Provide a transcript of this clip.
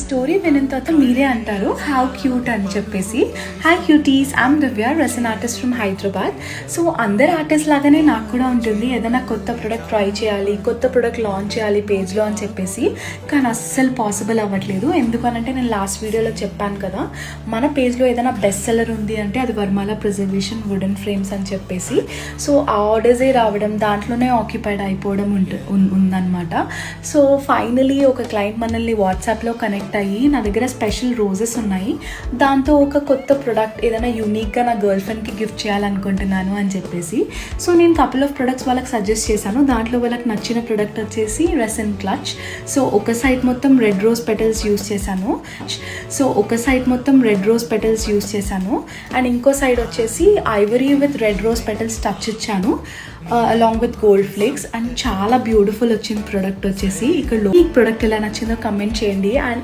Story వినిన తర్వాత మీరే అంటారు హౌ క్యూట్ అని చెప్పేసి. Hi cuties, I'm Divya, resin artist from Hyderabad. So అందరు ఆర్టిస్ట్ లాగానే నాకు కూడా ఉంటుంది ఏదైనా కొత్త ప్రొడక్ట్ ట్రై చేయాలి, కొత్త ప్రొడక్ట్ లాంచ్ చేయాలి పేజ్లో అని చెప్పేసి. కానీ అస్సలు పాసిబుల్ అవ్వట్లేదు. ఎందుకనంటే నేను లాస్ట్ వీడియోలో చెప్పాను కదా, మన పేజ్లో ఏదైనా బెస్ట్ సెల్లర్ ఉంది అంటే అది వర్మాల ప్రిజర్వేషన్ వుడెన్ ఫ్రేమ్స్ అని చెప్పేసి. సో ఆ ఆర్డర్సే రావడం, దాంట్లోనే ఆక్యుపైడ్ అయిపోవడం ఉందన్నమాట. సో ఫైనలీ ఒక క్లయింట్ మనల్ని వాట్సాప్లో కనెక్ట్ అయ్యి నా దగ్గర స్పెషల్ రోజెస్ ఉన్నాయి, దాంతో ఒక కొత్త ప్రొడక్ట్ ఏదైనా యూనిక్గా నా గర్ల్ ఫ్రెండ్కి గిఫ్ట్ చేయాలనుకుంటున్నాను అని చెప్పేసి. సో నేను కపుల్ ఆఫ్ ప్రొడక్ట్స్ వాళ్ళకి సజెస్ట్ చేశాను. దాంట్లో వాళ్ళకి నచ్చిన ప్రొడక్ట్ వచ్చేసి రెసిన్ క్లచ్. సో ఒక సైడ్ మొత్తం రెడ్ రోజ్ పెటల్స్ యూస్ చేశాను అండ్ ఇంకో సైడ్ వచ్చేసి ivory with red rose petals touch ఇచ్చాను along with gold flakes. And చాలా బ్యూటిఫుల్ వచ్చింది ప్రొడక్ట్ వచ్చేసి. ఇక్కడ ఈ ప్రొడక్ట్ ఎలా నచ్చిందో కమెంట్ చేయండి. అండ్